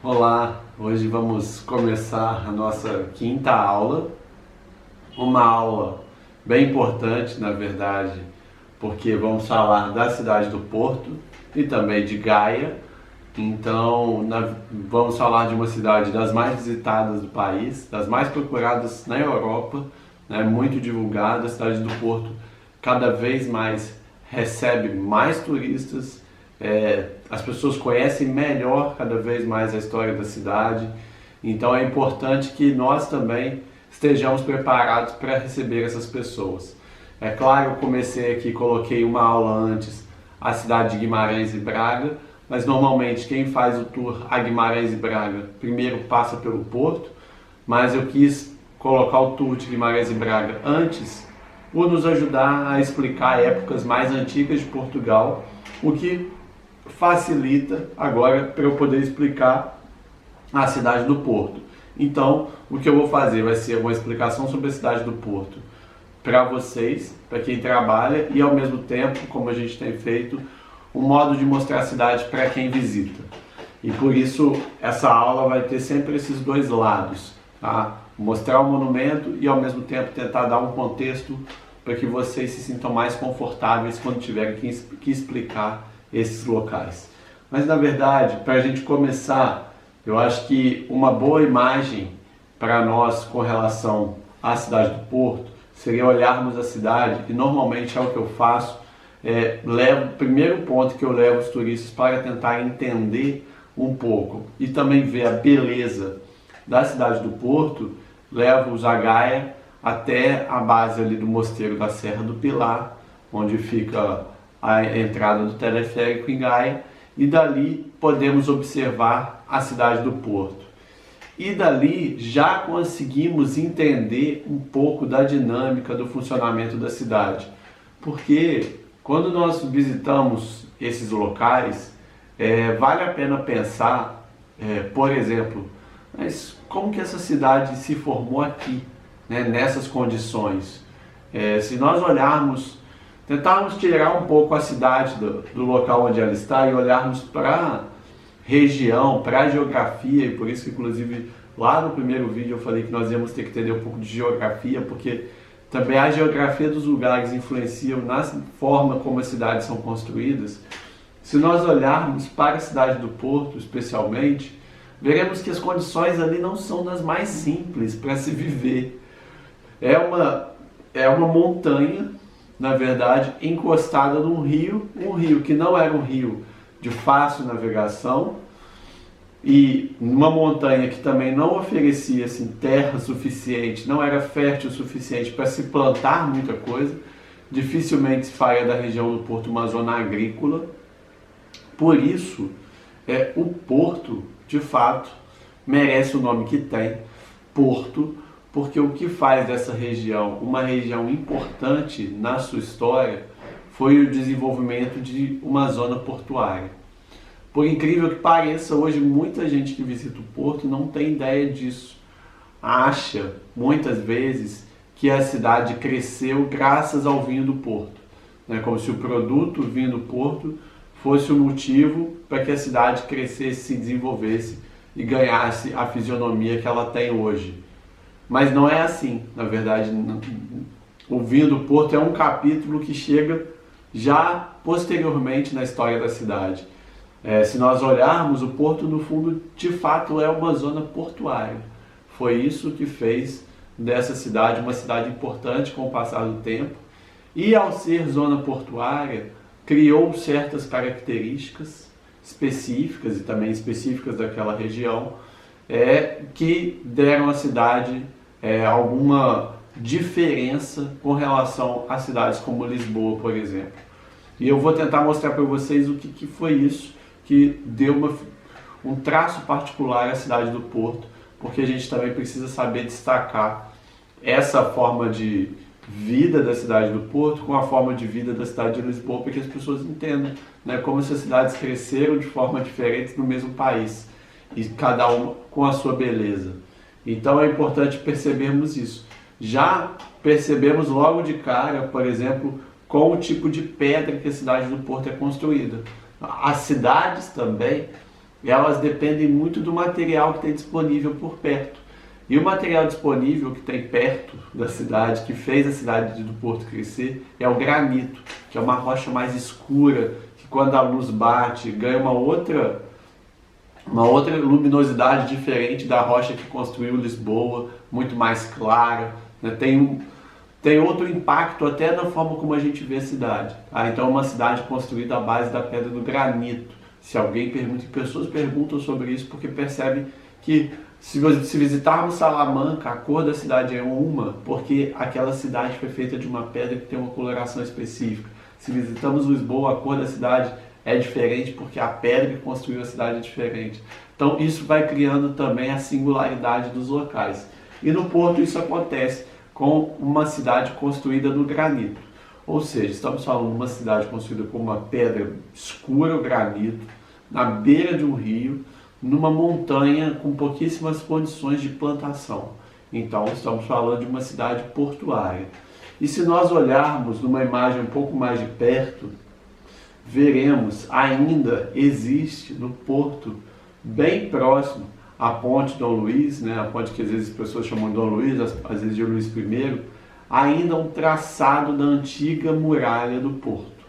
Olá, hoje vamos começar a nossa quinta aula, uma aula bem importante, na verdade, porque vamos falar da cidade do Porto e também de Gaia. Então, vamos falar de uma cidade das mais visitadas do país, das mais procuradas na Europa, né, muito divulgada. A cidade do Porto cada vez mais recebe mais turistas. As pessoas conhecem melhor cada vez mais a história da cidade, então é importante que nós também estejamos preparados para receber essas pessoas. É claro, eu comecei aqui, coloquei uma aula antes, a cidade de Guimarães e Braga, mas normalmente quem faz o tour a Guimarães e Braga primeiro passa pelo Porto, mas eu quis colocar o tour de Guimarães e Braga antes, por nos ajudar a explicar épocas mais antigas de Portugal, o que facilita agora para eu poder explicar a cidade do Porto. Então, o que eu vou fazer vai ser uma explicação sobre a cidade do Porto para vocês, para quem trabalha, e ao mesmo tempo, como a gente tem feito, um modo de mostrar a cidade para quem visita. E por isso, essa aula vai ter sempre esses dois lados, tá? Mostrar o monumento e ao mesmo tempo tentar dar um contexto para que vocês se sintam mais confortáveis quando tiverem que explicar esses locais. Mas na verdade, para a gente começar, eu acho que uma boa imagem para nós com relação à cidade do Porto seria olharmos a cidade, e normalmente é o que eu faço, o primeiro ponto que eu levo os turistas para tentar entender um pouco e também ver a beleza da cidade do Porto, levo-os a Gaia até a base ali do Mosteiro da Serra do Pilar, onde fica a entrada do teleférico em Gaia, e dali podemos observar a cidade do Porto. E dali já conseguimos entender um pouco da dinâmica do funcionamento da cidade. Porque quando nós visitamos esses locais, vale a pena pensar, por exemplo, mas como que essa cidade se formou aqui, né, nessas condições? Se nós olharmos, tentarmos tirar um pouco a cidade do local onde ela está e olharmos para a região, para a geografia, e por isso que inclusive lá no primeiro vídeo eu falei que nós íamos ter que entender um pouco de geografia, porque também a geografia dos lugares influencia na forma como as cidades são construídas. Se nós olharmos para a cidade do Porto especialmente, veremos que as condições ali não são das mais simples para se viver. É uma montanha, na verdade, encostada num rio, um rio que não era um rio de fácil navegação, e uma montanha que também não oferecia assim, terra suficiente, não era fértil o suficiente para se plantar muita coisa. Dificilmente se faria da região do Porto uma zona agrícola. Por isso, o Porto, de fato, merece o nome que tem, Porto, porque o que faz dessa região uma região importante na sua história foi o desenvolvimento de uma zona portuária. Por incrível que pareça, hoje muita gente que visita o Porto não tem ideia disso. Acha, muitas vezes, que a cidade cresceu graças ao vinho do Porto, né? Como se o produto vinho do Porto fosse o motivo para que a cidade crescesse, se desenvolvesse e ganhasse a fisionomia que ela tem hoje. Mas não é assim, na verdade. O vinho do Porto é um capítulo que chega já posteriormente na história da cidade. Se nós olharmos, o Porto, no fundo, de fato é uma zona portuária. Foi isso que fez dessa cidade uma cidade importante com o passar do tempo. E ao ser zona portuária, criou certas características específicas e também específicas daquela região, que deram à cidade alguma diferença com relação a cidades como Lisboa, por exemplo. E eu vou tentar mostrar para vocês o que foi isso que deu um traço particular à cidade do Porto, porque a gente também precisa saber destacar essa forma de vida da cidade do Porto com a forma de vida da cidade de Lisboa, para que as pessoas entendam, né, como essas cidades cresceram de forma diferente no mesmo país, e cada uma com a sua beleza. Então é importante percebermos isso. Já percebemos logo de cara, por exemplo, com o tipo de pedra que a cidade do Porto é construída. As cidades também, elas dependem muito do material que tem disponível por perto. E o material disponível que tem perto da cidade, que fez a cidade do Porto crescer, é o granito, que é uma rocha mais escura, que quando a luz bate ganha uma outra luminosidade diferente da rocha que construiu Lisboa, muito mais clara, né? Tem outro impacto até na forma como a gente vê a cidade. Tá? Então é uma cidade construída à base da pedra do granito. Se alguém pergunta, e pessoas perguntam sobre isso porque percebem que se visitarmos Salamanca, a cor da cidade é uma, porque aquela cidade foi feita de uma pedra que tem uma coloração específica. Se visitamos Lisboa, a cor da cidade é diferente porque a pedra que construiu a cidade é diferente. Então isso vai criando também a singularidade dos locais. E no Porto isso acontece com uma cidade construída no granito. Ou seja, estamos falando de uma cidade construída com uma pedra escura, o granito, na beira de um rio, numa montanha com pouquíssimas condições de plantação. Então estamos falando de uma cidade portuária. E se nós olharmos numa imagem um pouco mais de perto, veremos ainda existe no Porto, bem próximo à ponte Dom Luís, né, a ponte que às vezes as pessoas chamam de Dom Luís, às vezes de Luís I, ainda um traçado da antiga muralha do Porto.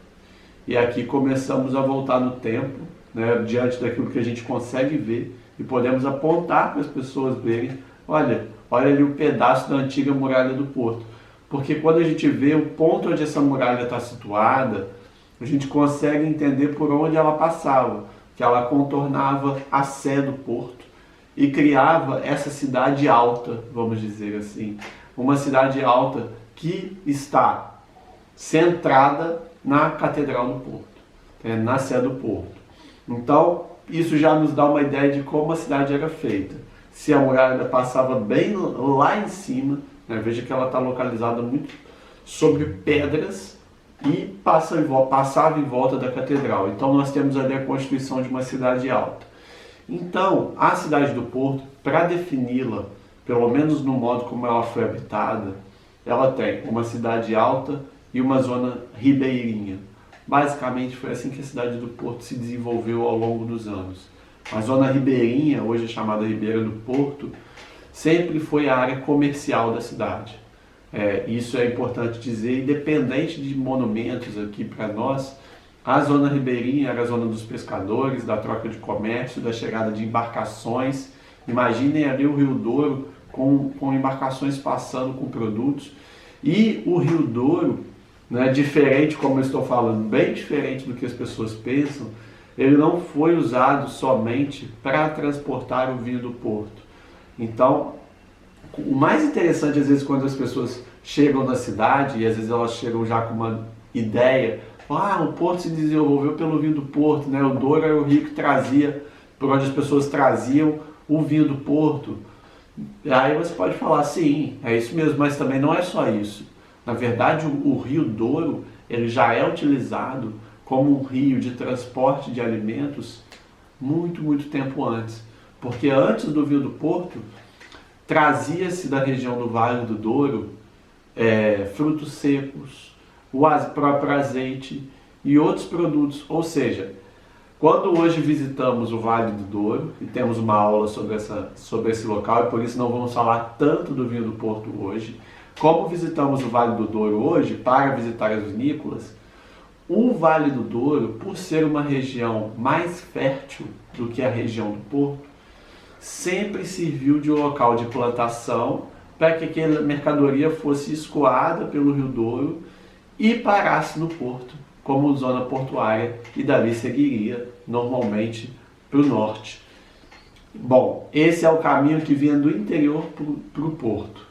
E aqui começamos a voltar no tempo, né, diante daquilo que a gente consegue ver, e podemos apontar para as pessoas verem, olha ali um pedaço da antiga muralha do Porto. Porque quando a gente vê o ponto onde essa muralha está situada, a gente consegue entender por onde ela passava, que ela contornava a sé do Porto e criava essa cidade alta, vamos dizer assim, uma cidade alta que está centrada na Catedral do Porto, na sé do Porto. Então, isso já nos dá uma ideia de como a cidade era feita. Se a muralha passava bem lá em cima, né, veja que ela está localizada muito sobre pedras e passava em volta da catedral. Então nós temos ali a constituição de uma cidade alta. Então, a cidade do Porto, para defini-la, pelo menos no modo como ela foi habitada, ela tem uma cidade alta e uma zona ribeirinha. Basicamente foi assim que a cidade do Porto se desenvolveu ao longo dos anos. A zona ribeirinha, hoje chamada Ribeira do Porto, sempre foi a área comercial da cidade. Isso é importante dizer, independente de monumentos aqui para nós, a zona ribeirinha era a zona dos pescadores, da troca de comércio, da chegada de embarcações. Imaginem ali o Rio Douro com embarcações passando com produtos. E o Rio Douro, né, diferente, como eu estou falando, bem diferente do que as pessoas pensam, ele não foi usado somente para transportar o vinho do Porto. Então, o mais interessante, às vezes, quando as pessoas chegam na cidade, e às vezes elas chegam já com uma ideia, o Porto se desenvolveu pelo vinho do Porto, né? O Douro era o rio que trazia, por onde as pessoas traziam o vinho do Porto. E aí você pode falar, sim, é isso mesmo, mas também não é só isso. Na verdade, o rio Douro, ele já é utilizado como um rio de transporte de alimentos muito, muito tempo antes. Porque antes do vinho do Porto, trazia-se da região do Vale do Douro frutos secos, o próprio azeite e outros produtos. Ou seja, quando hoje visitamos o Vale do Douro, e temos uma aula sobre esse local, e por isso não vamos falar tanto do vinho do Porto hoje, como visitamos o Vale do Douro hoje para visitar as vinícolas, o Vale do Douro, por ser uma região mais fértil do que a região do Porto, sempre serviu de local de plantação para que aquela mercadoria fosse escoada pelo Rio Douro e parasse no Porto, como zona portuária, e dali seguiria normalmente para o norte. Bom, esse é o caminho que vinha do interior para o Porto.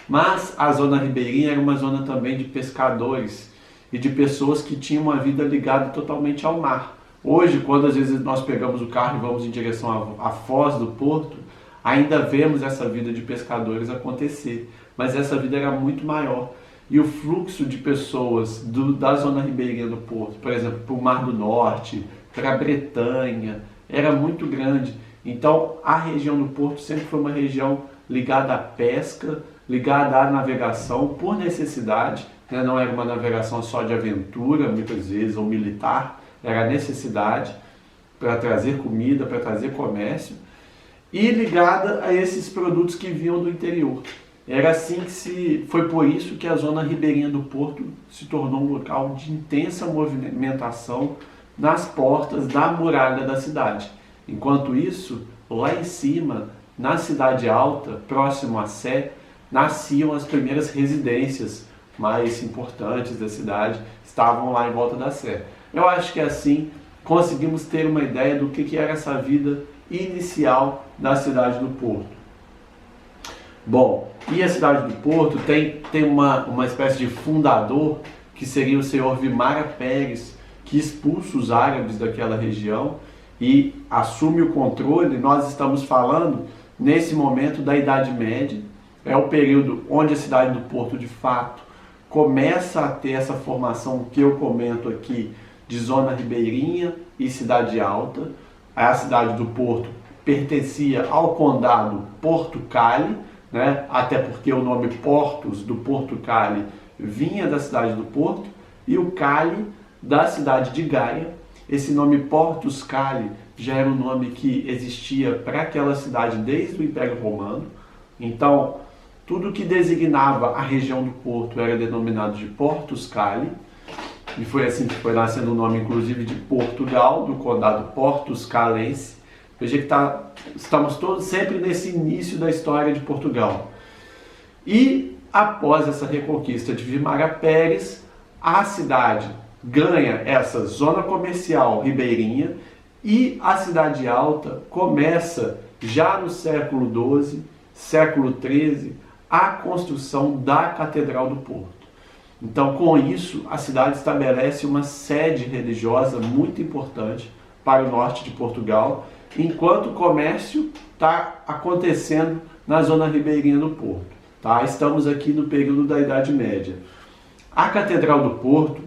Mas a zona ribeirinha era uma zona também de pescadores e de pessoas que tinham uma vida ligada totalmente ao mar. Hoje, quando às vezes nós pegamos o carro e vamos em direção à foz do Porto, ainda vemos essa vida de pescadores acontecer, mas essa vida era muito maior. E o fluxo de pessoas da zona ribeirinha do Porto, por exemplo, para o Mar do Norte, para a Bretanha, era muito grande. Então, a região do Porto sempre foi uma região ligada à pesca, ligada à navegação por necessidade, né? Não era uma navegação só de aventura, muitas vezes, ou militar, era necessidade. para trazer comida, para trazer comércio, e ligada a esses produtos que vinham do interior. Era assim foi por isso que a zona ribeirinha do Porto se tornou um local de intensa movimentação nas portas da muralha da cidade. Enquanto isso, lá em cima, na Cidade Alta, próximo à Sé, nasciam as primeiras residências mais importantes da cidade, estavam lá em volta da Sé. Eu acho que assim conseguimos ter uma ideia do que era essa vida inicial da cidade do Porto. Bom, e a cidade do Porto tem uma espécie de fundador, que seria o senhor Vimara Pérez, que expulsa os árabes daquela região e assume o controle. Nós estamos falando, nesse momento, da Idade Média. É o período onde a cidade do Porto, de fato, começa a ter essa formação que eu comento aqui, de zona ribeirinha e cidade alta. A cidade do Porto pertencia ao condado Porto Cali, né? Até porque o nome Portos do Porto Cali vinha da cidade do Porto, e o Cali da cidade de Gaia. Esse nome Portus Cali já era um nome que existia para aquela cidade desde o Império Romano. Então, tudo que designava a região do Porto era denominado de Portus Cali, e foi assim que foi nascendo o nome, inclusive, de Portugal, do condado Portus Calense. Veja que estamos todos sempre nesse início da história de Portugal. E após essa reconquista de Vimara Pérez, a cidade ganha essa zona comercial ribeirinha, e a Cidade Alta começa, já no século XII, século XIII, a construção da Catedral do Porto. Então, com isso, a cidade estabelece uma sede religiosa muito importante para o norte de Portugal, enquanto o comércio está acontecendo na zona ribeirinha do Porto. Tá? Estamos aqui no período da Idade Média. A Catedral do Porto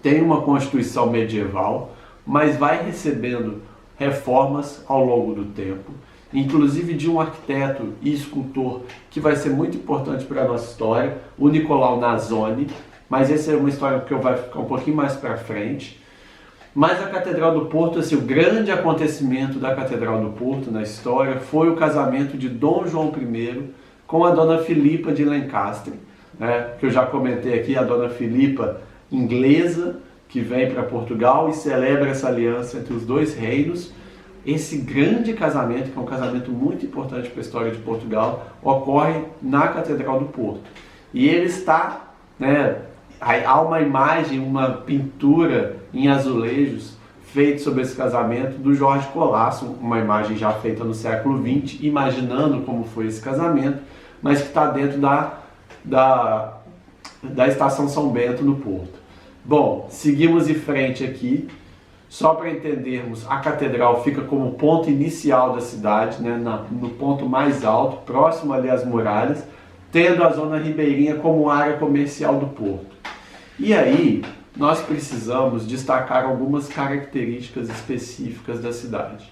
tem uma constituição medieval, mas vai recebendo reformas ao longo do tempo, inclusive de um arquiteto e escultor que vai ser muito importante para a nossa história, o Nicolau Nasoni, mas essa é uma história que vai ficar um pouquinho mais para frente. Mas a Catedral do Porto, assim, o grande acontecimento da Catedral do Porto na história foi o casamento de Dom João I com a Dona Filipa de Lencastre, né, que eu já comentei aqui, a Dona Filipa inglesa, que vem para Portugal e celebra essa aliança entre os dois reinos. Esse grande casamento, que é um casamento muito importante para a história de Portugal, ocorre na Catedral do Porto. E ele está, né, há uma imagem, uma pintura em azulejos feita sobre esse casamento do Jorge Colasso, uma imagem já feita no século XX, imaginando como foi esse casamento, mas que está dentro da Estação São Bento no Porto. Bom, seguimos em frente aqui. Só para entendermos, a catedral fica como ponto inicial da cidade, né, no ponto mais alto, próximo ali às muralhas, tendo a zona ribeirinha como área comercial do porto. E aí, nós precisamos destacar algumas características específicas da cidade,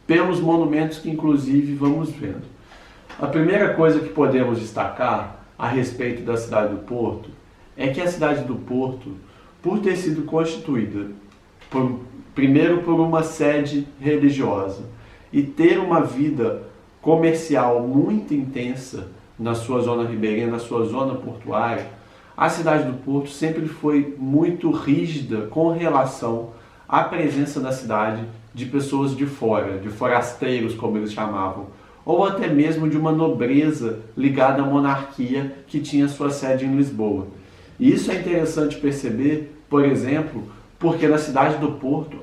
pelos monumentos que inclusive vamos vendo. A primeira coisa que podemos destacar a respeito da cidade do Porto é que a cidade do Porto, por ter sido constituída primeiro por uma sede religiosa e ter uma vida comercial muito intensa na sua zona ribeirinha, na sua zona portuária, a cidade do Porto sempre foi muito rígida com relação à presença na cidade de pessoas de fora, de forasteiros, como eles chamavam, ou até mesmo de uma nobreza ligada à monarquia que tinha sua sede em Lisboa. E isso é interessante perceber, por exemplo, porque na cidade do Porto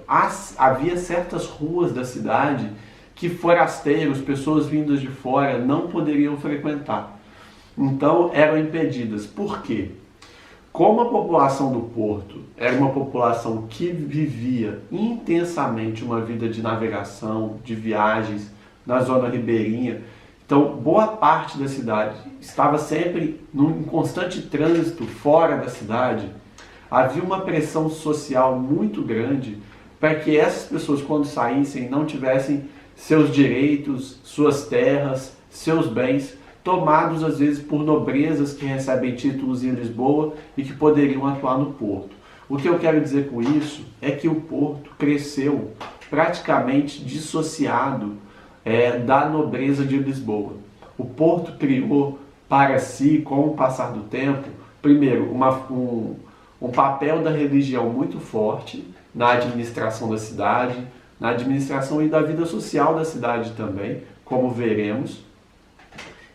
havia certas ruas da cidade que forasteiros, pessoas vindas de fora, não poderiam frequentar. Então eram impedidas. Por quê? Como a população do Porto era uma população que vivia intensamente uma vida de navegação, de viagens na zona ribeirinha, então boa parte da cidade estava sempre num constante trânsito fora da cidade. Havia uma pressão social muito grande para que essas pessoas, quando saíssem, não tivessem seus direitos, suas terras, seus bens tomados às vezes por nobrezas que recebem títulos em Lisboa e que poderiam atuar no Porto. O que eu quero dizer com isso é que o Porto cresceu praticamente dissociado da nobreza de Lisboa. O Porto criou para si, com o passar do tempo, primeiro, um papel da religião muito forte na administração da cidade, na administração e da vida social da cidade também, como veremos.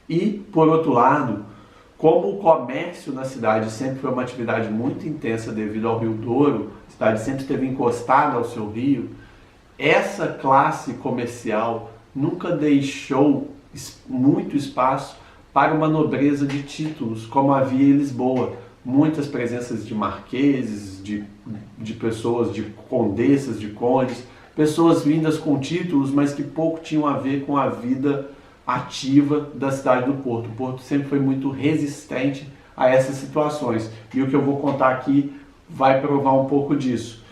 E, por outro lado, como o comércio na cidade sempre foi uma atividade muito intensa devido ao Rio Douro, a cidade sempre esteve encostada ao seu rio, essa classe comercial nunca deixou muito espaço para uma nobreza de títulos, como havia em Lisboa. Muitas presenças de marqueses, de pessoas, de condessas, de condes, pessoas vindas com títulos, mas que pouco tinham a ver com a vida ativa da cidade do Porto. O Porto sempre foi muito resistente a essas situações. E o que eu vou contar aqui vai provar um pouco disso.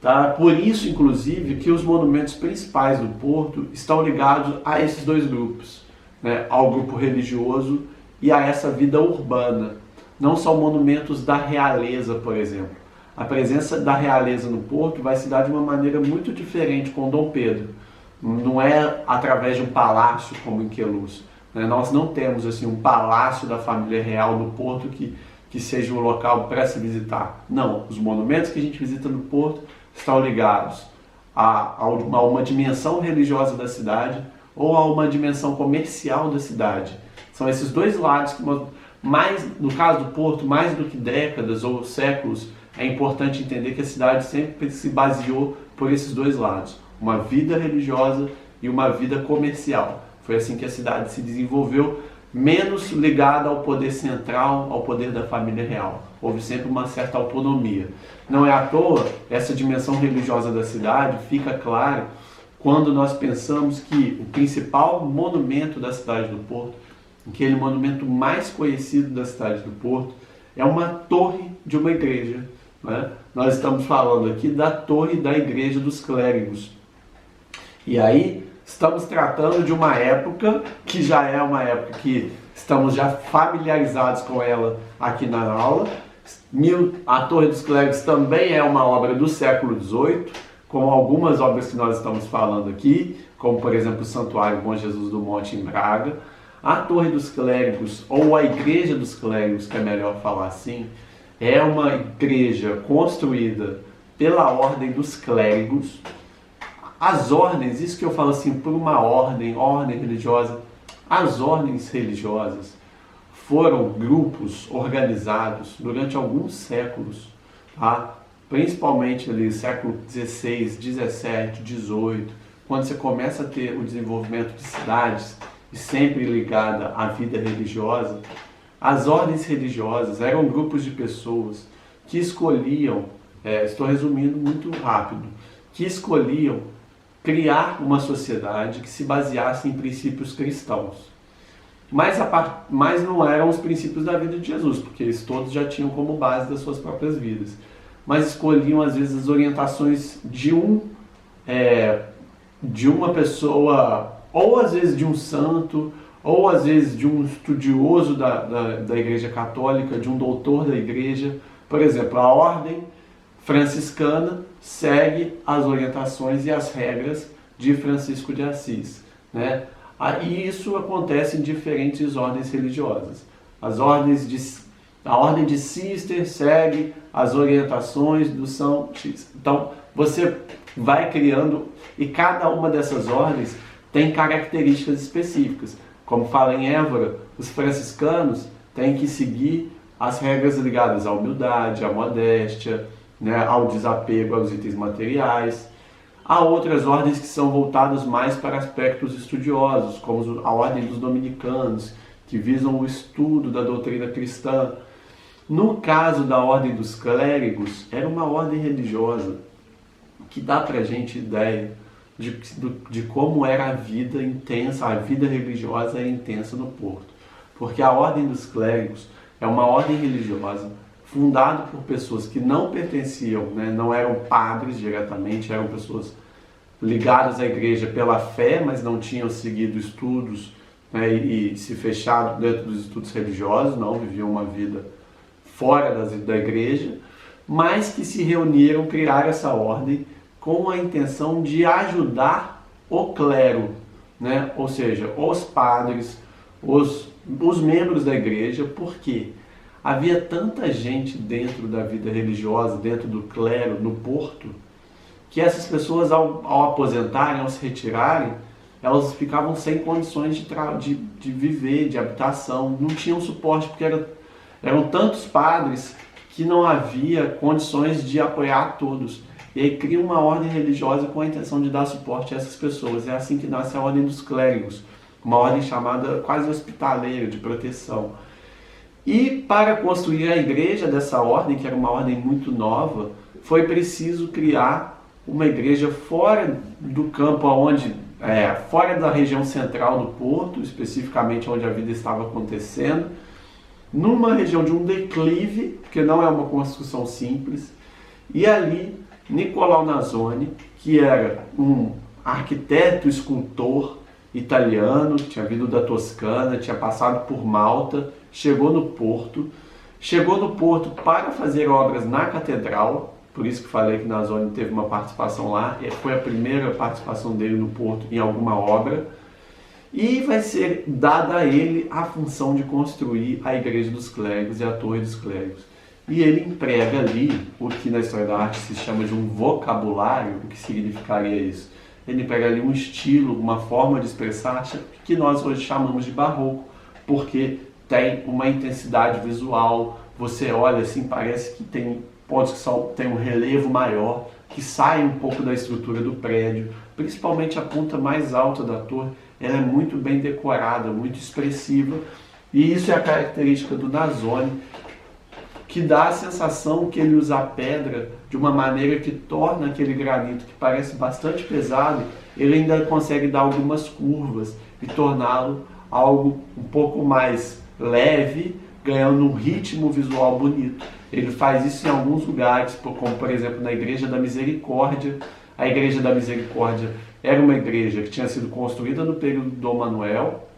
Tá? Por isso, inclusive, que os monumentos principais do Porto estão ligados a esses dois grupos, né? Ao grupo religioso e a essa vida urbana. Não são monumentos da realeza, por exemplo. A presença da realeza no Porto vai se dar de uma maneira muito diferente com Dom Pedro. Não é através de um palácio como em Queluz. Né? Nós não temos assim, um palácio da família real no Porto que seja um local para se visitar. Não, os monumentos que a gente visita no Porto estão ligados a uma dimensão religiosa da cidade ou a uma dimensão comercial da cidade. São esses dois lados que, no caso do Porto, mais do que décadas ou séculos, é importante entender que a cidade sempre se baseou por esses dois lados, uma vida religiosa e uma vida comercial. Foi assim que a cidade se desenvolveu, menos ligada ao poder central, ao poder da família real. Houve sempre uma certa autonomia. Não é à toa, essa dimensão religiosa da cidade fica clara quando nós pensamos que o principal monumento da cidade do Porto, aquele monumento mais conhecido da cidade do Porto, é uma torre de uma igreja. Né? Nós estamos falando aqui da torre da Igreja dos Clérigos. E aí, estamos tratando de uma época que já é uma época que estamos já familiarizados com ela aqui na aula. A Torre dos Clérigos também é uma obra do século XVIII, como algumas obras que nós estamos falando aqui, como por exemplo o Santuário Bom Jesus do Monte em Braga. A Torre dos Clérigos, ou a Igreja dos Clérigos, que é melhor falar assim, é uma igreja construída pela Ordem dos Clérigos. As ordens, isso que eu falo assim, por uma ordem religiosa, as ordens religiosas foram grupos organizados durante alguns séculos, tá? Principalmente ali século XVI, XVII, XVIII, quando você começa a ter o desenvolvimento de cidades e sempre ligada à vida religiosa. As ordens religiosas eram grupos de pessoas que escolhiam, estou resumindo muito rápido, que escolhiam criar uma sociedade que se baseasse em princípios cristãos. Mas não eram os princípios da vida de Jesus, porque eles todos já tinham como base das suas próprias vidas. Mas escolhiam, às vezes, as orientações de uma pessoa, ou às vezes de um santo, ou às vezes de um estudioso da Igreja Católica, de um doutor da Igreja. Por exemplo, a ordem franciscana segue as orientações e as regras de Francisco de Assis, né? E isso acontece em diferentes ordens religiosas. A ordem de Cister segue as orientações do São X. Então, você vai criando, e cada uma dessas ordens tem características específicas. Como fala em Évora, os franciscanos têm que seguir as regras ligadas à humildade, à modéstia, né, ao desapego aos itens materiais. Há outras ordens que são voltadas mais para aspectos estudiosos, como a ordem dos dominicanos, que visam o estudo da doutrina cristã. No caso da ordem dos clérigos, era uma ordem religiosa que dá para a gente ideia de como era a vida intensa, a vida religiosa era intensa no Porto. Porque a ordem dos clérigos é uma ordem religiosa fundada por pessoas que não pertenciam, né, não eram padres diretamente, eram pessoas ligadas à igreja pela fé, mas não tinham seguido estudos, né, e se fechado dentro dos estudos religiosos, não viviam uma vida fora da igreja, mas que se reuniram, criaram essa ordem com a intenção de ajudar o clero, né? Ou seja, os padres, os membros da igreja, porque havia tanta gente dentro da vida religiosa, dentro do clero, no Porto, que essas pessoas, ao aposentarem, ao se retirarem, elas ficavam sem condições de viver, de habitação, não tinham suporte, porque eram tantos padres que não havia condições de apoiar todos. E aí cria uma ordem religiosa com a intenção de dar suporte a essas pessoas. É assim que nasce a ordem dos clérigos, uma ordem chamada quase hospitaleira, de proteção. E para construir a igreja dessa ordem, que era uma ordem muito nova, foi preciso criar uma igreja fora do campo, fora da região central do Porto, especificamente onde a vida estava acontecendo, numa região de um declive, porque não é uma construção simples, e ali Nicolau Nasoni, que era um arquiteto, escultor italiano, que tinha vindo da Toscana, tinha passado por Malta, chegou no Porto para fazer obras na catedral, por isso que falei que Nasoni teve uma participação lá, foi a primeira participação dele no Porto em alguma obra, e vai ser dada a ele a função de construir a Igreja dos Clérigos e a Torre dos Clérigos. E ele emprega ali o que na história da arte se chama de um vocabulário. O que significaria isso? Ele emprega ali um estilo, uma forma de expressar que nós hoje chamamos de barroco, porque tem uma intensidade visual, você olha assim, parece que tem pontos que tem um relevo maior, que sai um pouco da estrutura do prédio, principalmente a ponta mais alta da torre, ela é muito bem decorada, muito expressiva, e isso é a característica do Nasoni, que dá a sensação que ele usa a pedra de uma maneira que torna aquele granito que parece bastante pesado, ele ainda consegue dar algumas curvas e torná-lo algo um pouco mais leve, ganhando um ritmo visual bonito. Ele faz isso em alguns lugares, como por exemplo na Igreja da Misericórdia. A Igreja da Misericórdia era uma igreja que tinha sido construída no período do Dom Manuel,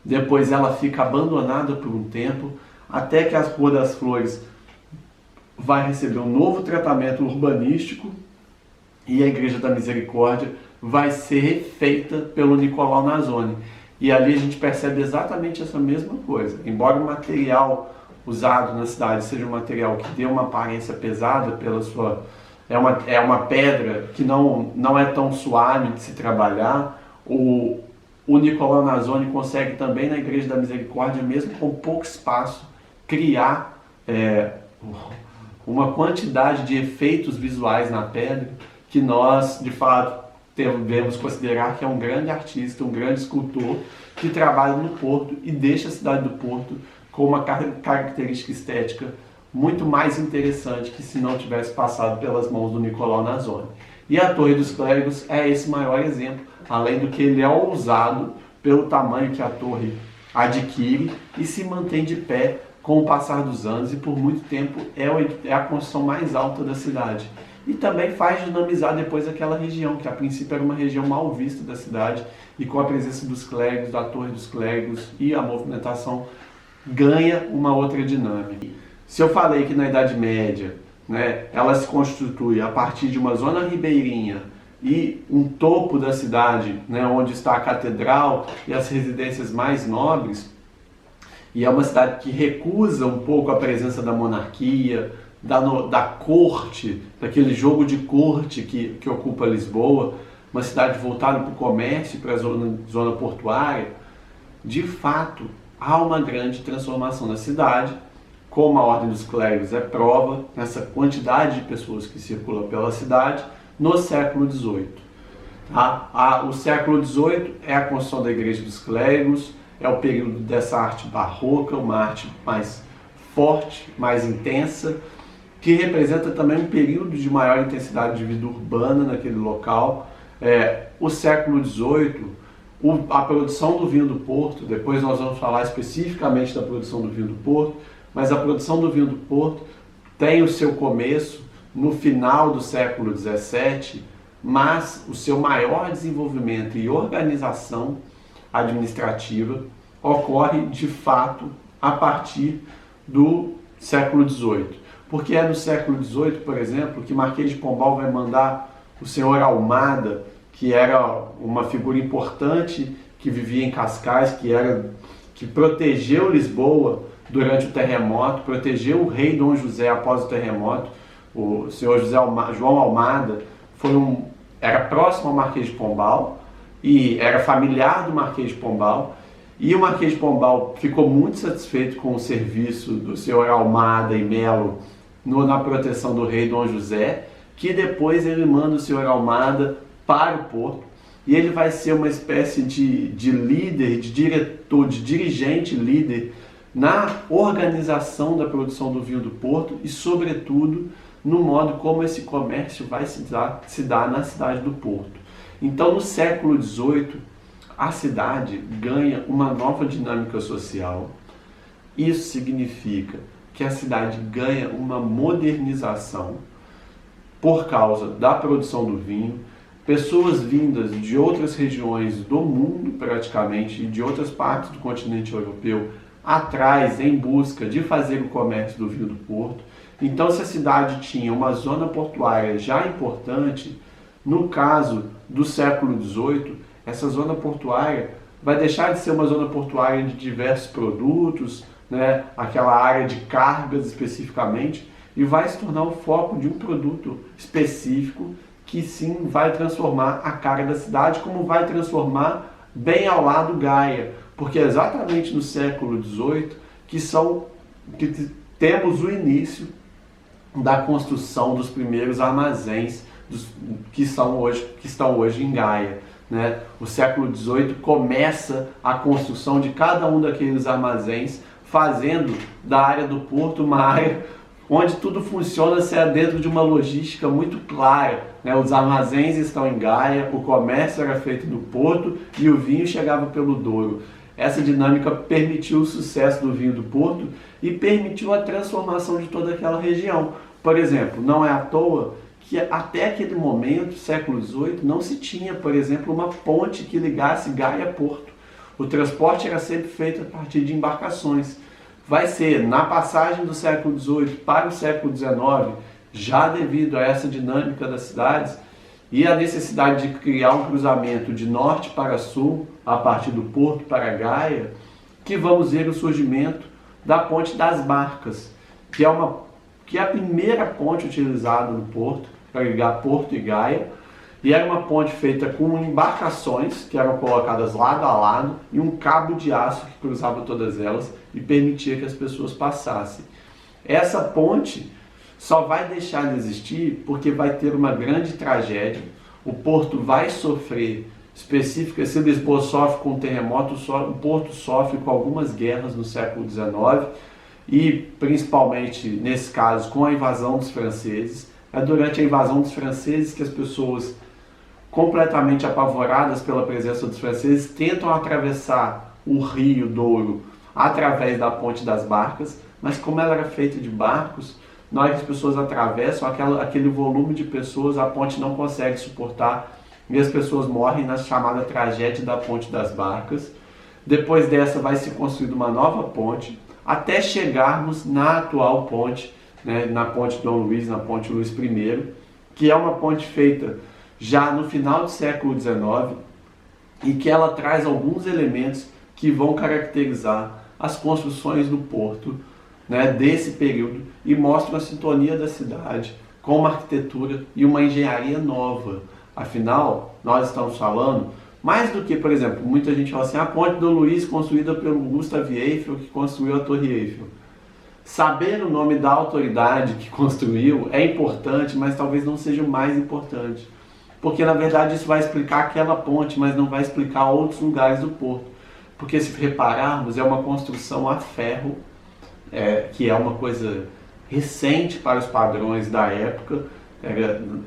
depois ela fica abandonada por um tempo, até que a Rua das Flores vai receber um novo tratamento urbanístico e a Igreja da Misericórdia vai ser refeita pelo Nicolau Nasoni. E ali a gente percebe exatamente essa mesma coisa. Embora o material usado na cidade seja um material que dê uma aparência pesada pela sua... É uma pedra que não é tão suave de se trabalhar, o Nicolau Nasoni consegue também na Igreja da Misericórdia, mesmo com pouco espaço, criar uma quantidade de efeitos visuais na pedra que nós, de fato, devemos considerar que é um grande artista, um grande escultor que trabalha no Porto e deixa a cidade do Porto com uma característica estética muito mais interessante que se não tivesse passado pelas mãos do Nicolau Nasoni. E a Torre dos Clérigos é esse maior exemplo, além do que ele é ousado pelo tamanho que a torre adquire e se mantém de pé com o passar dos anos, e por muito tempo é a construção mais alta da cidade. E também faz dinamizar depois aquela região, que a princípio era uma região mal vista da cidade, e com a presença dos clérigos, da Torre dos Clérigos e a movimentação ganha uma outra dinâmica. Se eu falei que na Idade Média, né, ela se constitui a partir de uma zona ribeirinha e um topo da cidade, né, onde está a catedral e as residências mais nobres, e é uma cidade que recusa um pouco a presença da monarquia, da corte, daquele jogo de corte que ocupa Lisboa, uma cidade voltada para o comércio e para a zona portuária. De fato, há uma grande transformação na cidade, como a Ordem dos Clérigos é prova, nessa quantidade de pessoas que circulam pela cidade, no século XVIII. O século XVIII é a construção da Igreja dos Clérigos, é o período dessa arte barroca, uma arte mais forte, mais intensa, que representa também um período de maior intensidade de vida urbana naquele local. O século XVIII, a produção do vinho do Porto, depois nós vamos falar especificamente da produção do vinho do Porto, mas a produção do vinho do Porto tem o seu começo no final do século XVII, mas o seu maior desenvolvimento e organização administrativa ocorre de fato a partir do século XVIII. Porque é no século XVIII, por exemplo, que Marquês de Pombal vai mandar o senhor Almada, que era uma figura importante que vivia em Cascais, que protegeu Lisboa durante o terremoto, protegeu o rei Dom José após o terremoto. O senhor João Almada era próximo ao Marquês de Pombal e era familiar do Marquês de Pombal. E o Marquês de Pombal ficou muito satisfeito com o serviço do senhor Almada e Melo na proteção do rei Dom José, que depois ele manda o senhor Almada para o Porto, e ele vai ser uma espécie de líder, de diretor, de dirigente líder na organização da produção do vinho do Porto e, sobretudo, no modo como esse comércio vai se dar na cidade do Porto. Então, no século XVIII, a cidade ganha uma nova dinâmica social. Isso significa que a cidade ganha uma modernização por causa da produção do vinho. Pessoas vindas de outras regiões do mundo, praticamente, e de outras partes do continente europeu, atrás, em busca de fazer o comércio do vinho do Porto. Então, se a cidade tinha uma zona portuária já importante, no caso do século XVIII, essa zona portuária vai deixar de ser uma zona portuária de diversos produtos, né, aquela área de cargas especificamente, e vai se tornar o foco de um produto específico que sim vai transformar a cara da cidade, como vai transformar bem ao lado Gaia, porque é exatamente no século XVIII que temos o início da construção dos primeiros armazéns que estão hoje em Gaia. Né? O século XVIII começa a construção de cada um daqueles armazéns, fazendo da área do Porto uma área onde tudo funciona dentro de uma logística muito clara. Né? Os armazéns estão em Gaia, o comércio era feito no Porto e o vinho chegava pelo Douro. Essa dinâmica permitiu o sucesso do vinho do Porto e permitiu a transformação de toda aquela região. Por exemplo, não é à toa que até aquele momento, século XVIII, não se tinha, por exemplo, uma ponte que ligasse Gaia a Porto. O transporte era sempre feito a partir de embarcações. Vai ser na passagem do século XVIII para o século XIX, já devido a essa dinâmica das cidades e a necessidade de criar um cruzamento de norte para sul, a partir do Porto para Gaia, que vamos ver o surgimento da Ponte das Barcas, que é a primeira ponte utilizada no Porto, para ligar Porto e Gaia, e era uma ponte feita com embarcações que eram colocadas lado a lado e um cabo de aço que cruzava todas elas e permitia que as pessoas passassem. Essa ponte só vai deixar de existir porque vai ter uma grande tragédia. O Porto vai sofrer, se Lisboa sofre com um terremoto, o Porto sofre com algumas guerras no século XIX e principalmente, nesse caso, com a invasão dos franceses. É durante a invasão dos franceses que as pessoas, completamente apavoradas pela presença dos franceses, tentam atravessar o rio Douro através da Ponte das Barcas, mas como ela era feita de barcos, na hora que as pessoas atravessam, aquele volume de pessoas, a ponte não consegue suportar e as pessoas morrem na chamada tragédia da Ponte das Barcas. Depois dessa vai se construir uma nova ponte, até chegarmos na atual ponte, né, na Ponte Dom Luís, na Ponte Luís I, que é uma ponte feita já no final do século XIX e que ela traz alguns elementos que vão caracterizar as construções do Porto, né, desse período e mostram a sintonia da cidade com uma arquitetura e uma engenharia nova. Afinal, nós estamos falando, mais do que, por exemplo, muita gente fala assim, a Ponte Dom Luís construída pelo Gustave Eiffel, que construiu a Torre Eiffel. Saber o nome da autoridade que construiu é importante, mas talvez não seja o mais importante. Porque, na verdade, isso vai explicar aquela ponte, mas não vai explicar outros lugares do Porto. Porque, se repararmos, é uma construção a ferro, que é uma coisa recente para os padrões da época.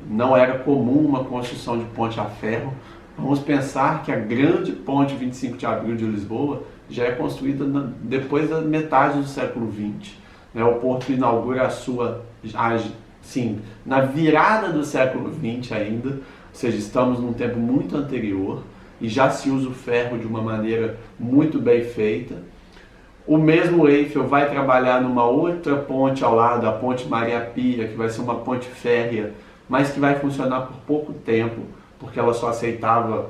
Não era comum uma construção de ponte a ferro. Vamos pensar que a grande ponte 25 de abril de Lisboa já é construída depois da metade do século XX. O Porto inaugura a sua, sim, na virada do século XX ainda, ou seja, estamos num tempo muito anterior e já se usa o ferro de uma maneira muito bem feita. O mesmo Eiffel vai trabalhar numa outra ponte ao lado, a Ponte Maria Pia, que vai ser uma ponte férrea mas que vai funcionar por pouco tempo, porque ela só aceitava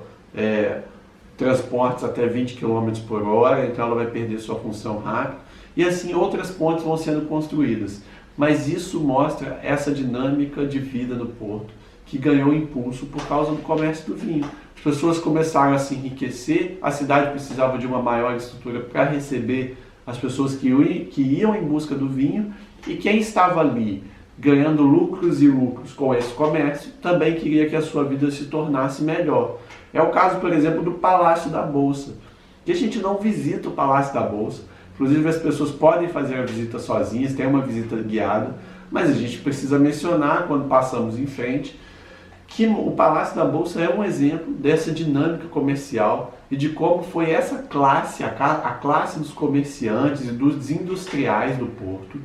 transportes até 20 km por hora, então ela vai perder sua função rápida. E assim outras pontes vão sendo construídas. Mas isso mostra essa dinâmica de vida no porto, que ganhou impulso por causa do comércio do vinho. As pessoas começaram a se enriquecer, a cidade precisava de uma maior estrutura para receber as pessoas que iam em busca do vinho, e quem estava ali ganhando lucros e lucros com esse comércio também queria que a sua vida se tornasse melhor. É o caso, por exemplo, do Palácio da Bolsa, que a gente não visita o Palácio da Bolsa. Inclusive as pessoas podem fazer a visita sozinhas, tem uma visita guiada, mas a gente precisa mencionar quando passamos em frente que o Palácio da Bolsa é um exemplo dessa dinâmica comercial e de como foi essa classe, a classe dos comerciantes e dos industriais do Porto,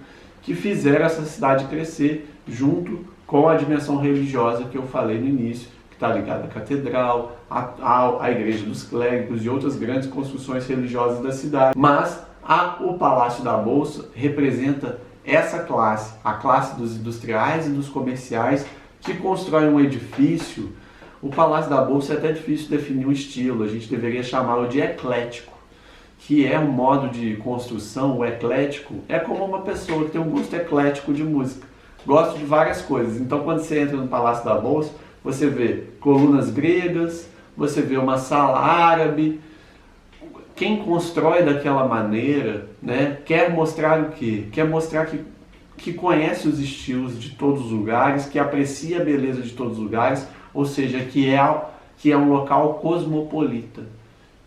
que fizeram essa cidade crescer junto com a dimensão religiosa que eu falei no início, que está ligada à catedral, à igreja dos clérigos e outras grandes construções religiosas da cidade. Mas o Palácio da Bolsa representa essa classe, a classe dos industriais e dos comerciais que constroem um edifício. O Palácio da Bolsa é até difícil definir um estilo, a gente deveria chamá-lo de eclético, que é um modo de construção. O eclético é como uma pessoa que tem um gosto eclético de música, gosta de várias coisas. Então quando você entra no Palácio da Bolsa, você vê colunas gregas, você vê uma sala árabe. Quem constrói daquela maneira, né, quer mostrar o quê? Quer mostrar que conhece os estilos de todos os lugares, que aprecia a beleza de todos os lugares, ou seja, que é um local cosmopolita,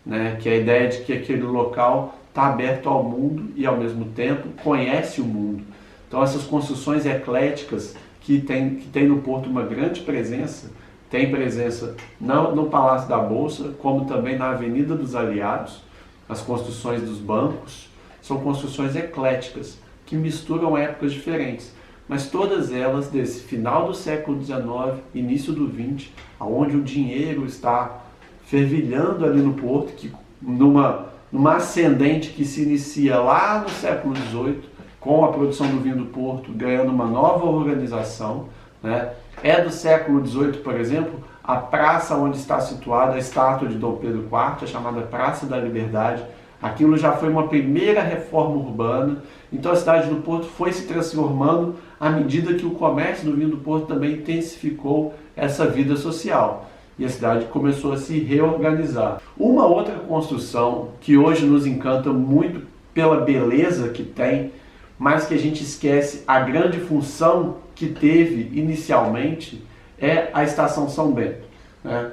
né? Que é a ideia de que aquele local está aberto ao mundo e ao mesmo tempo conhece o mundo. Então essas construções ecléticas que tem no Porto uma grande presença, tem presença no Palácio da Bolsa, como também na Avenida dos Aliados. As construções dos bancos são construções ecléticas, que misturam épocas diferentes, mas todas elas desse final do século XIX, início do XX, onde o dinheiro está fervilhando ali no Porto, que numa ascendente que se inicia lá no século XVIII, com a produção do vinho do Porto ganhando uma nova organização, né? É do século XVIII, por exemplo, a praça onde está situada a estátua de Dom Pedro IV, a chamada Praça da Liberdade. Aquilo já foi uma primeira reforma urbana. Então a cidade do Porto foi se transformando à medida que o comércio do vinho do Porto também intensificou essa vida social. E a cidade começou a se reorganizar. Uma outra construção que hoje nos encanta muito pela beleza que tem, mas que a gente esquece a grande função que teve inicialmente, é a Estação São Bento, né?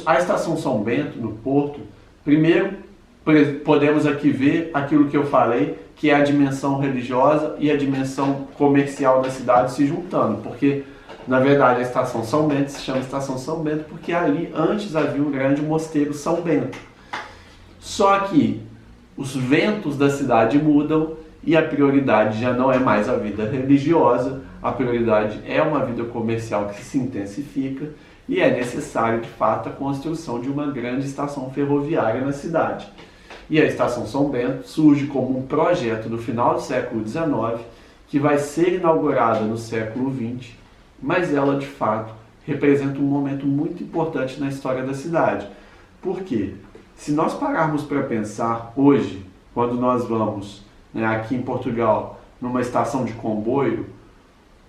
A Estação São Bento, no Porto, primeiro podemos aqui ver aquilo que eu falei, que é a dimensão religiosa e a dimensão comercial da cidade se juntando, porque na verdade a Estação São Bento se chama Estação São Bento porque ali antes havia um grande mosteiro São Bento. Só que os ventos da cidade mudam e a prioridade já não é mais a vida religiosa, a prioridade é uma vida comercial que se intensifica e é necessário de fato a construção de uma grande estação ferroviária na cidade. E a Estação São Bento surge como um projeto do final do século XIX, que vai ser inaugurada no século XX, mas ela de fato representa um momento muito importante na história da cidade. Por quê? Se nós pararmos para pensar hoje, quando nós vamos, né, aqui em Portugal, numa estação de comboio,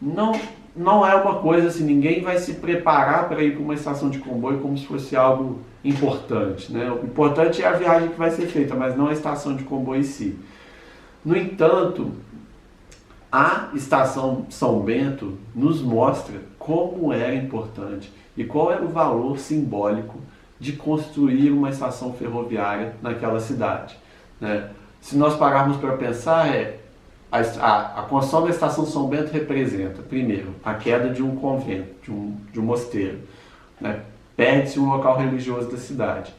não é uma coisa assim, ninguém vai se preparar para ir para uma estação de comboio como se fosse algo importante, né? O importante é a viagem que vai ser feita, mas não a estação de comboio em si. No entanto, a Estação São Bento nos mostra como era importante e qual era o valor simbólico de construir uma estação ferroviária naquela cidade, né? Se nós pararmos para pensar, a construção da Estação São Bento representa, primeiro, a queda de um convento, de um mosteiro, né? Perde-se um local religioso da cidade.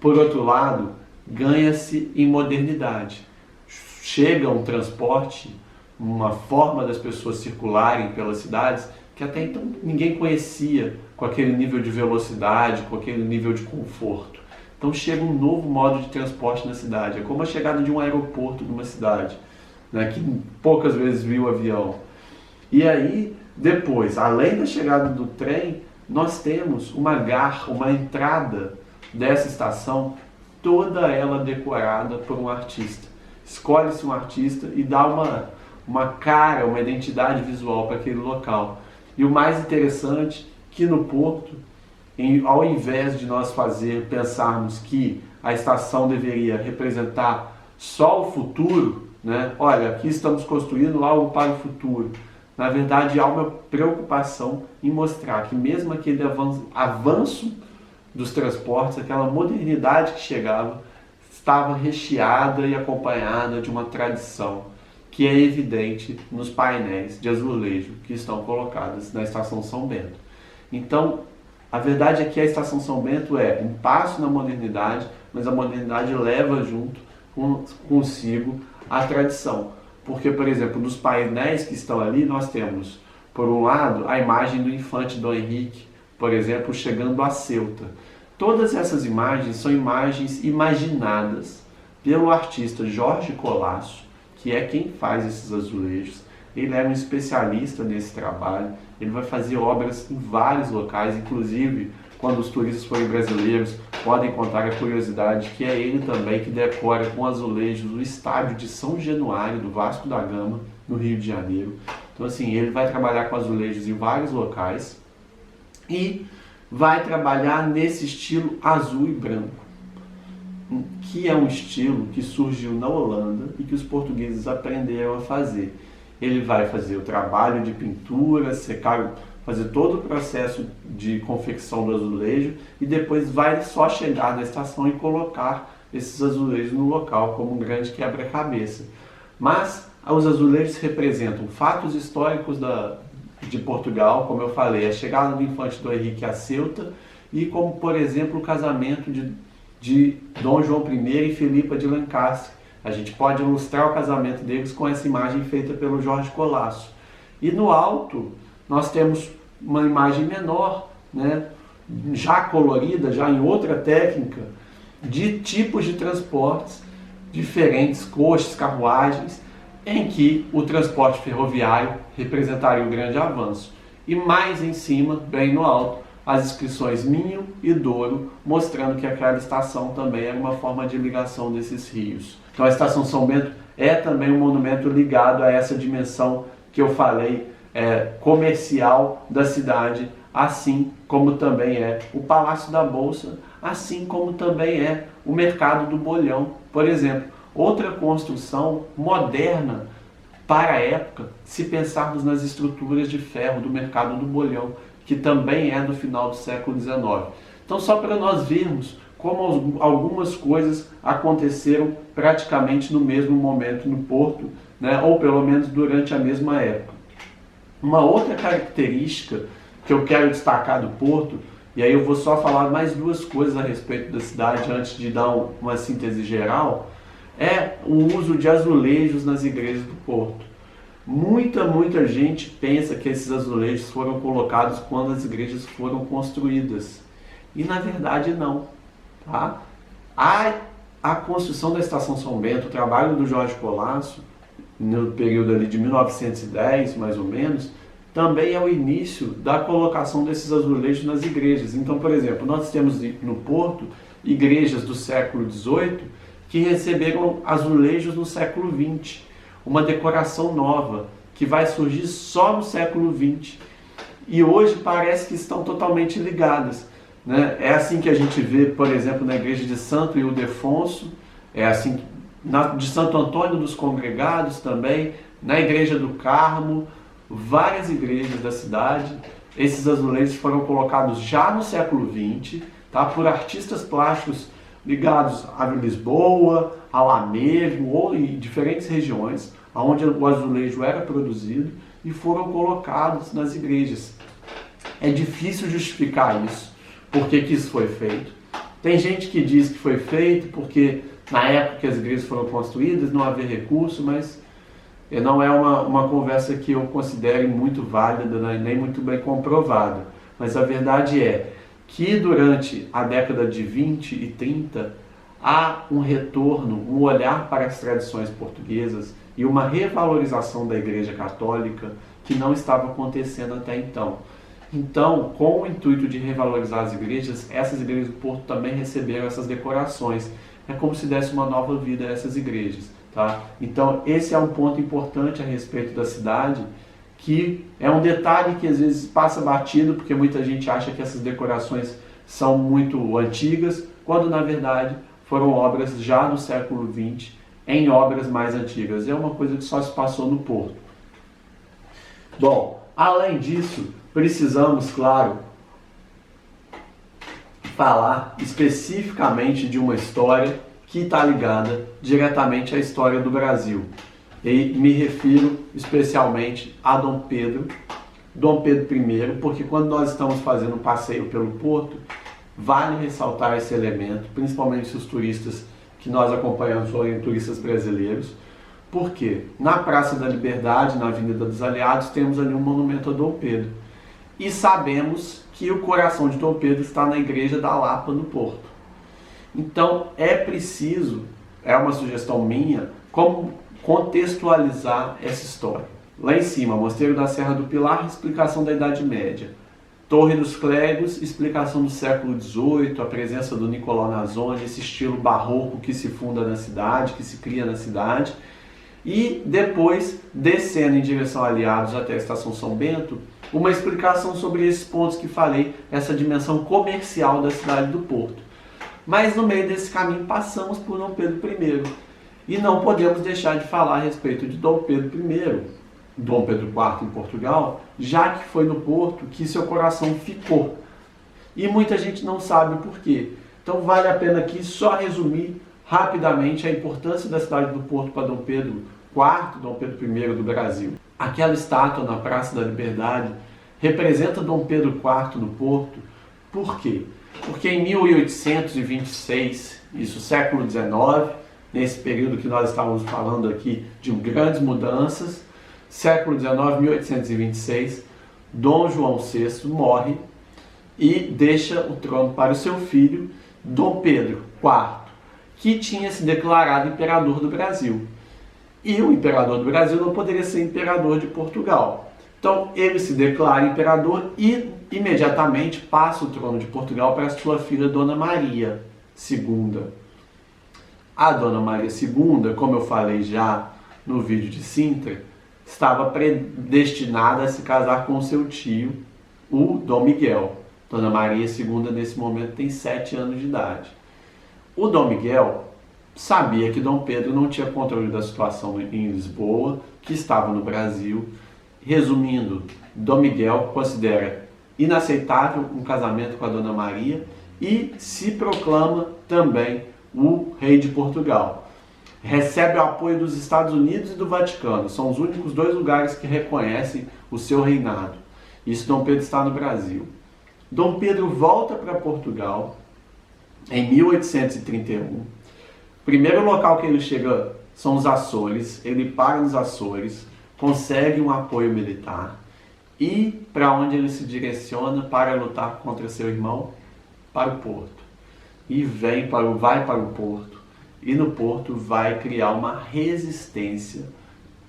Por outro lado, ganha-se em modernidade. Chega um transporte, uma forma das pessoas circularem pelas cidades que até então ninguém conhecia, com aquele nível de velocidade, com aquele nível de conforto. Então chega um novo modo de transporte na cidade. É como a chegada de um aeroporto numa cidade, né, que poucas vezes viu avião. E aí Depois, além da chegada do trem, nós temos uma entrada dessa estação, toda ela decorada por um artista. Escolhe-se um artista e dá uma cara, uma identidade visual para aquele local. E o mais interessante, que no Porto, ao invés de nós pensarmos que a estação deveria representar só o futuro, né? Olha, aqui estamos construindo algo para o futuro. Na verdade, há uma preocupação em mostrar que mesmo aquele avanço dos transportes, aquela modernidade que chegava, estava recheada e acompanhada de uma tradição que é evidente nos painéis de azulejo que estão colocados na Estação São Bento. Então, a verdade é que a Estação São Bento é um passo na modernidade, mas a modernidade leva junto consigo a tradição. Porque, por exemplo, nos painéis que estão ali, nós temos, por um lado, a imagem do infante Dom Henrique, por exemplo, chegando a Ceuta. Todas essas imagens são imagens imaginadas pelo artista Jorge Colasso, que é quem faz esses azulejos. Ele é um especialista nesse trabalho, ele vai fazer obras em vários locais, inclusive quando os turistas forem brasileiros podem contar a curiosidade que é ele também que decora com azulejos o estádio de São Januário do Vasco da Gama, no Rio de Janeiro. Então assim, ele vai trabalhar com azulejos em vários locais e vai trabalhar nesse estilo azul e branco, que é um estilo que surgiu na Holanda e que os portugueses aprenderam a fazer. Ele vai fazer o trabalho de pintura, secar, fazer todo o processo de confecção do azulejo e depois vai só chegar na estação e colocar esses azulejos no local como um grande quebra-cabeça. Mas os azulejos representam fatos históricos de Portugal, como eu falei, a chegada do infante Dom Henrique a Ceuta e como, por exemplo, o casamento de Dom João I e Filipa de Lencastre. A gente pode ilustrar o casamento deles com essa imagem feita pelo Jorge Colasso. E no alto, nós temos uma imagem menor, né, já colorida, já em outra técnica, de tipos de transportes diferentes, coches, carruagens, em que o transporte ferroviário representaria um grande avanço. E mais em cima, bem no alto, as inscrições Minho e Douro, mostrando que aquela estação também era uma forma de ligação desses rios. Então a Estação São Bento é também um monumento ligado a essa dimensão que eu falei, comercial da cidade, assim como também é o Palácio da Bolsa, assim como também é o Mercado do Bolhão, por exemplo. Outra construção moderna para a época, se pensarmos nas estruturas de ferro do Mercado do Bolhão, que também é do final do século XIX. Então, só para nós vermos como algumas coisas aconteceram praticamente no mesmo momento no Porto, né? Ou pelo menos durante a mesma época. Uma outra característica que eu quero destacar do Porto, e aí eu vou só falar mais duas coisas a respeito da cidade antes de dar uma síntese geral, é o uso de azulejos nas igrejas do Porto. Muita gente pensa que esses azulejos foram colocados quando as igrejas foram construídas. E na verdade não. Tá? A construção da Estação São Bento, o trabalho do Jorge Colasso, no período ali de 1910, mais ou menos, também é o início da colocação desses azulejos nas igrejas. Então, por exemplo, nós temos no Porto igrejas do século XVIII que receberam azulejos no século XX. Uma decoração nova, que vai surgir só no século XX. E hoje parece que estão totalmente ligadas. Né? É assim que a gente vê, por exemplo, na igreja de Santo Ildefonso, é assim de Santo Antônio dos Congregados também, na igreja do Carmo, várias igrejas da cidade. Esses azulejos foram colocados já no século XX, tá? Por artistas plásticos ligados a Lisboa, a lá mesmo, ou em diferentes regiões, onde o azulejo era produzido, e foram colocados nas igrejas. É difícil justificar isso, por que isso foi feito. Tem gente que diz que foi feito porque na época que as igrejas foram construídas não havia recurso, mas não é uma conversa que eu considere muito válida, nem muito bem comprovada. Mas a verdade é que durante a década de 20 e 30 há um retorno, um olhar para as tradições portuguesas e uma revalorização da Igreja Católica que não estava acontecendo até então. Então, com o intuito de revalorizar as igrejas, essas igrejas do Porto também receberam essas decorações. É como se desse uma nova vida a essas igrejas. Tá? Então, esse é um ponto importante a respeito da cidade, que é um detalhe que às vezes passa batido, porque muita gente acha que essas decorações são muito antigas, quando na verdade foram obras já do século XX, em obras mais antigas. É uma coisa que só se passou no Porto. Bom, além disso, precisamos, claro, falar especificamente de uma história que está ligada diretamente à história do Brasil. E me refiro especialmente a Dom Pedro I, porque quando nós estamos fazendo um passeio pelo Porto, vale ressaltar esse elemento, principalmente se os turistas que nós acompanhamos forem turistas brasileiros, porque na Praça da Liberdade, na Avenida dos Aliados, temos ali um monumento a Dom Pedro. E sabemos que o coração de Dom Pedro está na Igreja da Lapa, no Porto. Então é preciso, é uma sugestão minha, como contextualizar essa história. Lá em cima, Mosteiro da Serra do Pilar, explicação da Idade Média. Torre dos Clérigos, explicação do século XVIII, a presença do Nicolau Nasone, esse estilo barroco que se funda na cidade, que se cria na cidade. E depois, descendo em direção a Aliados até a Estação São Bento, uma explicação sobre esses pontos que falei, essa dimensão comercial da cidade do Porto. Mas no meio desse caminho passamos por Dom Pedro I. E não podemos deixar de falar a respeito de Dom Pedro I, Dom Pedro IV em Portugal, já que foi no Porto que seu coração ficou. E muita gente não sabe o porquê. Então vale a pena aqui só resumir rapidamente a importância da cidade do Porto para Dom Pedro IV, Dom Pedro I do Brasil. Aquela estátua na Praça da Liberdade representa Dom Pedro IV no Porto. Por quê? Porque em 1826, isso século XIX, nesse período que nós estávamos falando aqui de grandes mudanças, século XIX, 1826, Dom João VI morre e deixa o trono para o seu filho, Dom Pedro IV, que tinha se declarado imperador do Brasil. E o imperador do Brasil não poderia ser imperador de Portugal. Então ele se declara imperador e imediatamente passa o trono de Portugal para sua filha Dona Maria II. A Dona Maria II, como eu falei já no vídeo de Sintra, estava predestinada a se casar com seu tio, o Dom Miguel. Dona Maria II nesse momento tem 7 anos de idade. O Dom Miguel sabia que Dom Pedro não tinha controle da situação em Lisboa, que estava no Brasil. Resumindo, Dom Miguel considera inaceitável um casamento com a Dona Maria e se proclama também o rei de Portugal. Recebe o apoio dos Estados Unidos e do Vaticano. São os únicos 2 lugares que reconhecem o seu reinado. Isso Dom Pedro está no Brasil. Dom Pedro volta para Portugal em 1831. O primeiro local que ele chega são os Açores. Ele para nos Açores, consegue um apoio militar. E para onde ele se direciona para lutar contra seu irmão? Para o Porto. E vai para o Porto. E no Porto vai criar uma resistência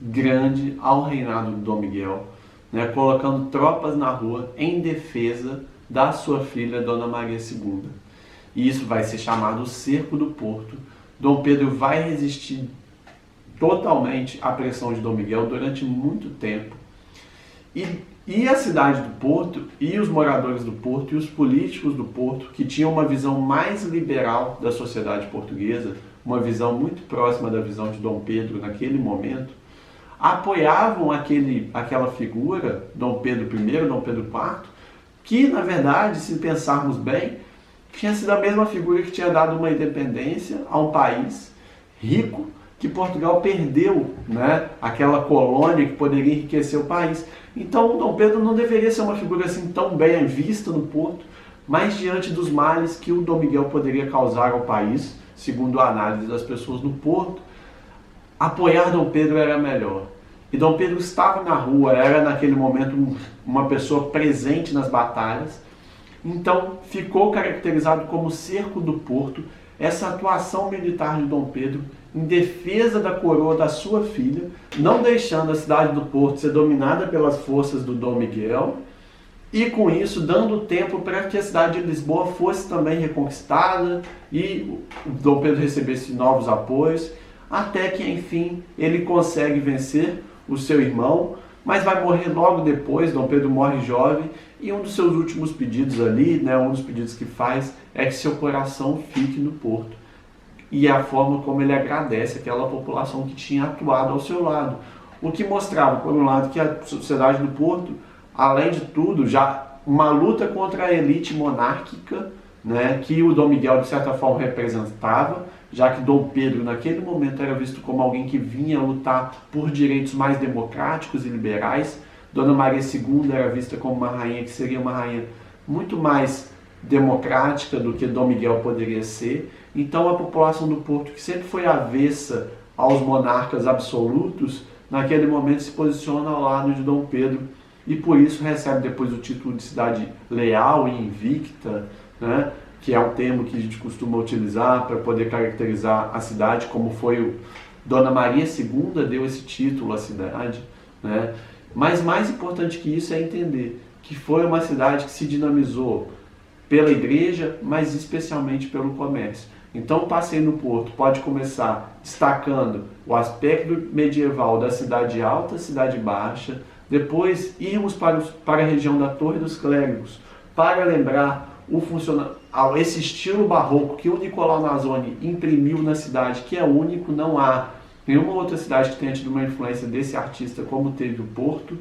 grande ao reinado de Dom Miguel, né, colocando tropas na rua em defesa da sua filha Dona Maria II. E isso vai ser chamado o Cerco do Porto. Dom Pedro vai resistir totalmente à pressão de Dom Miguel durante muito tempo. E a cidade do Porto, e os moradores do Porto, e os políticos do Porto, que tinham uma visão mais liberal da sociedade portuguesa, uma visão muito próxima da visão de Dom Pedro naquele momento, apoiavam aquela figura, Dom Pedro I, Dom Pedro IV, que, na verdade, se pensarmos bem, tinha sido a mesma figura que tinha dado uma independência a um país rico, que Portugal perdeu, né, aquela colônia que poderia enriquecer o país. Então, Dom Pedro não deveria ser uma figura assim tão bem vista no Porto, mas diante dos males que o Dom Miguel poderia causar ao país, segundo a análise das pessoas no Porto, apoiar Dom Pedro era melhor. E Dom Pedro estava na rua, era naquele momento uma pessoa presente nas batalhas, então ficou caracterizado como Cerco do Porto, essa atuação militar de Dom Pedro em defesa da coroa da sua filha, não deixando a cidade do Porto ser dominada pelas forças do Dom Miguel, e com isso dando tempo para que a cidade de Lisboa fosse também reconquistada e o Dom Pedro recebesse novos apoios, até que enfim ele consegue vencer o seu irmão, mas vai morrer logo depois. Dom Pedro morre jovem, e um dos seus últimos pedidos ali, um dos pedidos que faz, é que seu coração fique no Porto. E é a forma como ele agradece aquela população que tinha atuado ao seu lado. O que mostrava, por um lado, que a sociedade do Porto, além de tudo, já uma luta contra a elite monárquica, que o Dom Miguel, de certa forma, representava, já que Dom Pedro, naquele momento, era visto como alguém que vinha lutar por direitos mais democráticos e liberais. Dona Maria II era vista como uma rainha que seria uma rainha muito mais democrática do que Dom Miguel poderia ser. Então a população do Porto, que sempre foi avessa aos monarcas absolutos, naquele momento se posiciona ao lado de Dom Pedro, e por isso recebe depois o título de cidade leal e invicta, que é um termo que a gente costuma utilizar para poder caracterizar a cidade, como foi o Dona Maria II deu esse título à cidade. Mas mais importante que isso é entender que foi uma cidade que se dinamizou pela igreja, mas especialmente pelo comércio. Então o passeio no Porto pode começar destacando o aspecto medieval da cidade alta, cidade baixa, depois irmos para a região da Torre dos Clérigos, para lembrar esse estilo barroco que o Nicolau Nasoni imprimiu na cidade, que é único, não há nenhuma outra cidade que tenha tido uma influência desse artista como teve o Porto.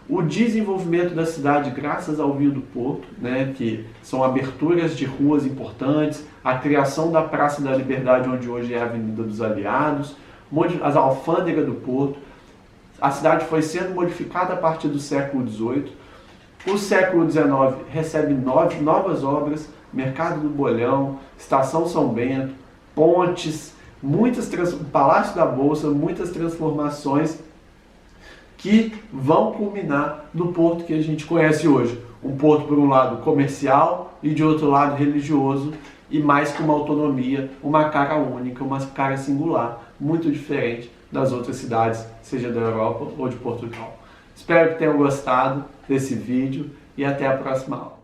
O desenvolvimento da cidade graças ao vinho do Porto, que são aberturas de ruas importantes, a criação da Praça da Liberdade, onde hoje é a Avenida dos Aliados, as alfândegas do Porto. A cidade foi sendo modificada a partir do século XVIII. O século XIX recebe novas obras, Mercado do Bolhão, Estação São Bento, pontes, Palácio da Bolsa, muitas transformações que vão culminar no Porto que a gente conhece hoje. Um Porto, por um lado, comercial e, de outro lado, religioso, e mais com uma autonomia, uma cara única, uma cara singular, muito diferente das outras cidades, seja da Europa ou de Portugal. Espero que tenham gostado desse vídeo e até a próxima aula.